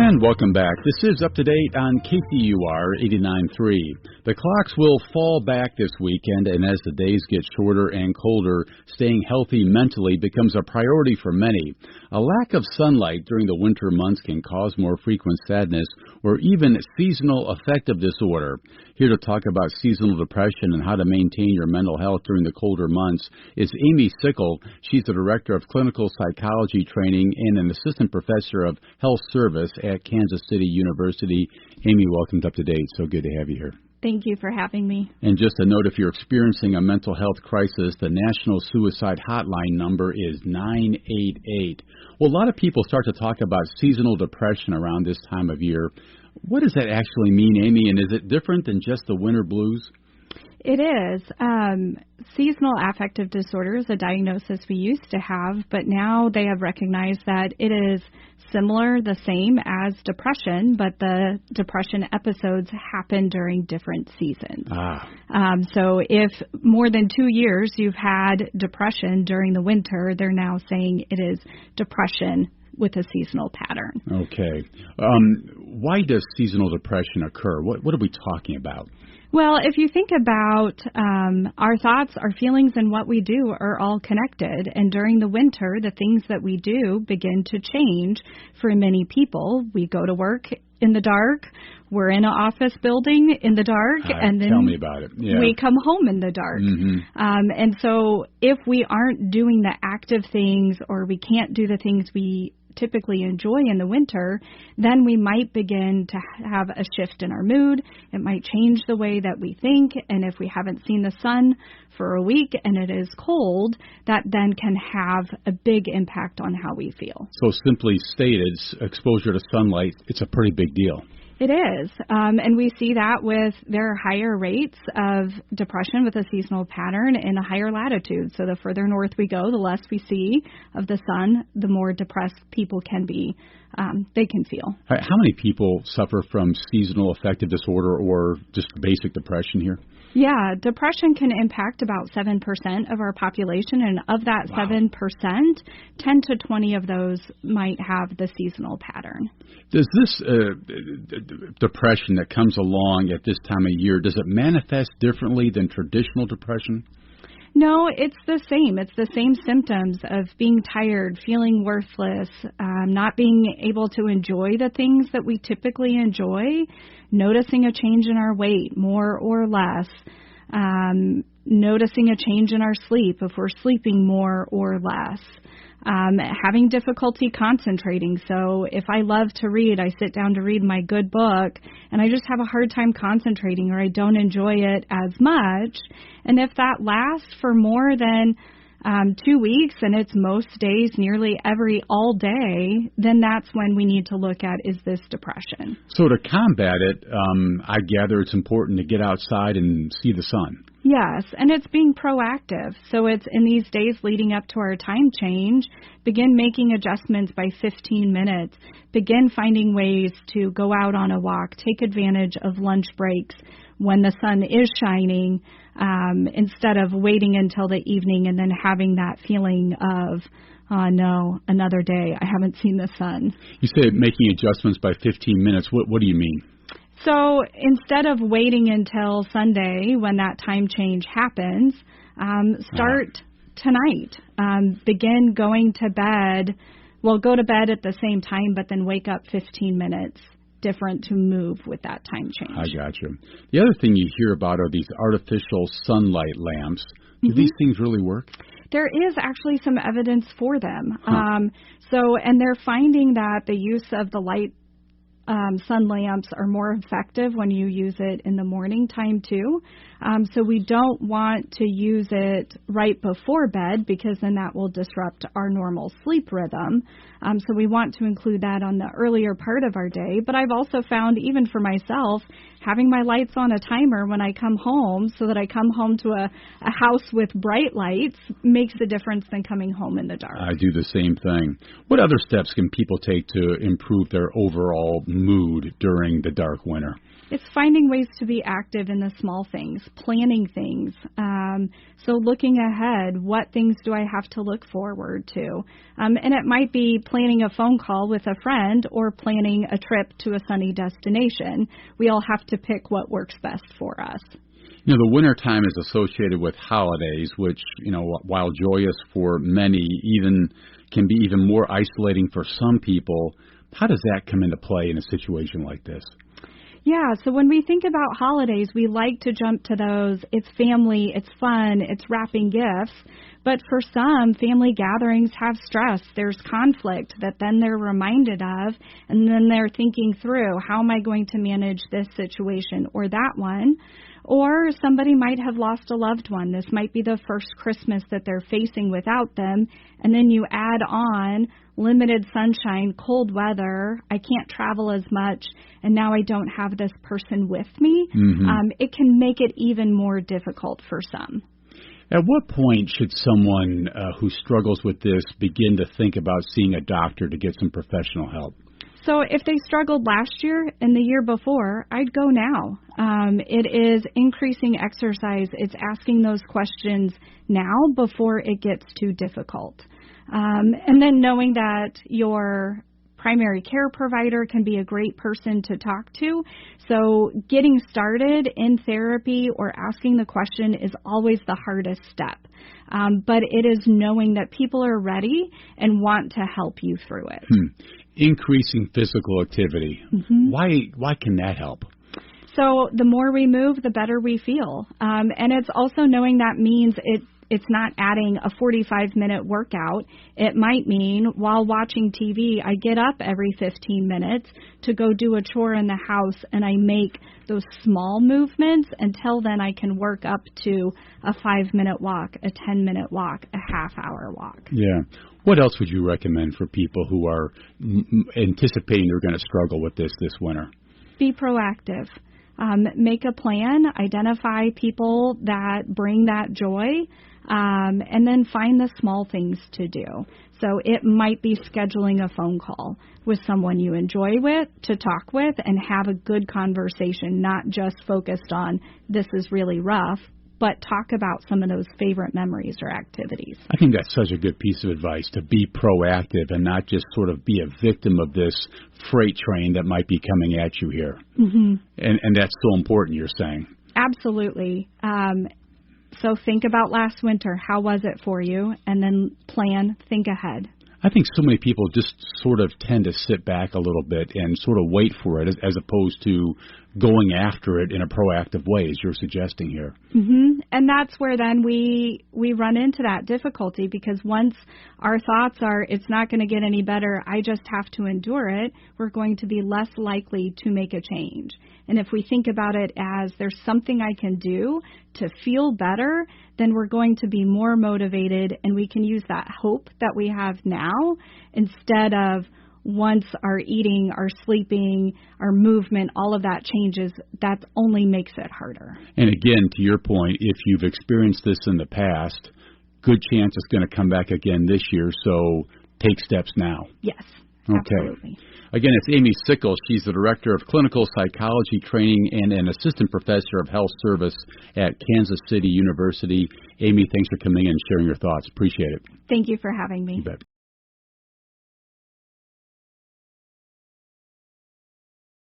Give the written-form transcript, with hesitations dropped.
And welcome back. This is Up to Date on KCUR 89.3. The clocks will fall back this weekend, and as the days get shorter and colder, staying healthy mentally becomes a priority for many. A lack of sunlight during the winter months can cause more frequent sadness or even seasonal affective disorder. Here to talk about seasonal depression and how to maintain your mental health during the colder months is Amy Sickel. She's the Director of Clinical Psychology Training and an Assistant Professor of Health Service at Kansas City University. Amy, welcome to Up to Date. So good to have you here. Thank you for having me. And just a note, if you're experiencing a mental health crisis, the National Suicide Hotline number is 988. Well, a lot of people start to talk about seasonal depression around this time of year. What does that actually mean, Amy, and is it different than just the winter blues? It is. Seasonal affective disorder is a diagnosis we used to have, but now they have recognized that it is similar, the same as depression, but the depression episodes happen during different seasons. So if more than 2 years you've had depression during the winter, they're now saying it is depression with a seasonal pattern. Okay. Why does seasonal depression occur? What are we talking about? Well, if you think about our thoughts, our feelings, and what we do are all connected. And during the winter, the things that we do begin to change for many people. We go to work in the dark. We're in an office building in the dark. And then tell me about it. Yeah. We come home in the dark. Mm-hmm. And so if we aren't doing the active things or we can't do the things we typically enjoy in the winter, then we might begin to have a shift in our mood. It might change the way that we think, and if we haven't seen the sun for a week and it is cold, that then can have a big impact on how we feel. So simply stated, exposure to sunlight, it's a pretty big deal. It is, and we see that with there are higher rates of depression with a seasonal pattern in a higher latitude. So the further north we go, the less we see of the sun, the more depressed people can be. They can feel. How many people suffer from seasonal affective disorder or just basic depression here? Yeah, depression can impact about 7% of our population, and of that 7%, 10 to 20 of those might have the seasonal pattern. Does this depression that comes along at this time of year, does it manifest differently than traditional depression? No, it's the same. It's the same symptoms of being tired, feeling worthless, not being able to enjoy the things that we typically enjoy, noticing a change in our weight, more or less, noticing a change in our sleep, if we're sleeping more or less. Having difficulty concentrating. So if I love to read, I sit down to read my good book, and I just have a hard time concentrating, or I don't enjoy it as much. And if that lasts for more than 2 weeks, and it's most days, nearly all day, then that's when we need to look at, is this depression? So to combat it, I gather it's important to get outside and see the sun. Yes, and it's being proactive. So it's in these days leading up to our time change, begin making adjustments by 15 minutes, begin finding ways to go out on a walk, take advantage of lunch breaks when the sun is shining, instead of waiting until the evening and then having that feeling of, oh no, another day, I haven't seen the sun. You say making adjustments by 15 minutes. What do you mean? So instead of waiting until Sunday when that time change happens, start tonight. Begin going to bed. Well, go to bed at the same time, but then wake up 15 minutes different to move with that time change. I got you. The other thing you hear about are these artificial sunlight lamps. Do these things really work? There is actually some evidence for them. And they're finding that the use of the light sun lamps are more effective when you use it in the morning time too. So we don't want to use it right before bed because then that will disrupt our normal sleep rhythm. So we want to include that on the earlier part of our day. But I've also found, even for myself, having my lights on a timer when I come home so that I come home to a house with bright lights makes a difference than coming home in the dark. I do the same thing. What other steps can people take to improve their overall mood during the dark winter? It's finding ways to be active in the small things, planning things. So looking ahead, what things do I have to look forward to? And it might be planning a phone call with a friend or planning a trip to a sunny destination. We all have to pick what works best for us. You know, the wintertime is associated with holidays, which, you know, while joyous for many, can be even more isolating for some people. How does that come into play in a situation like this? Yeah, so when we think about holidays, we like to jump to those. It's family, it's fun, it's wrapping gifts. But for some, family gatherings have stress. There's conflict that then they're reminded of, and then they're thinking through, how am I going to manage this situation or that one? Or somebody might have lost a loved one. This might be the first Christmas that they're facing without them. And then you add on limited sunshine, cold weather, I can't travel as much, and now I don't have this person with me. It can make it even more difficult for some. At what point should someone who struggles with this begin to think about seeing a doctor to get some professional help? So if they struggled last year and the year before, I'd go now. It is increasing exercise. It's asking those questions now before it gets too difficult. And then knowing that your primary care provider can be a great person to talk to. So getting started in therapy or asking the question is always the hardest step. But it is knowing that people are ready and want to help you through it. Increasing physical activity. Why can that help? So the more we move, the better we feel. And it's also knowing that means it's not adding a 45-minute workout. It might mean while watching TV, I get up every 15 minutes to go do a chore in the house, and I make those small movements until then I can work up to a 5-minute walk, a 10-minute walk, a half-hour walk. Yeah. What else would you recommend for people who are anticipating they're going to struggle with this winter? Be proactive. Make a plan, identify people that bring that joy, and then find the small things to do. So it might be scheduling a phone call with someone you enjoy with to talk with and have a good conversation, not just focused on this is really rough, but talk about some of those favorite memories or activities. I think that's such a good piece of advice, to be proactive and not just sort of be a victim of this freight train that might be coming at you here. And that's so important, you're saying. Absolutely. So think about last winter. How was it for you? And then plan, think ahead. I think so many people just sort of tend to sit back a little bit and sort of wait for it as opposed to going after it in a proactive way, as you're suggesting here. And that's where then we run into that difficulty, because once our thoughts are, it's not going to get any better, I just have to endure it, we're going to be less likely to make a change. And if we think about it as there's something I can do to feel better, then we're going to be more motivated, and we can use that hope that we have now instead of once our eating, our sleeping, our movement, all of that changes, that only makes it harder. And again, to your point, if you've experienced this in the past, good chance it's going to come back again this year, so take steps now. Yes, okay. Absolutely. Again, it's Amy Sickel. She's the Director of Clinical Psychology Training and an Assistant Professor of Health Service at Kansas City University. Amy, thanks for coming in and sharing your thoughts. Appreciate it. Thank you for having me. You bet.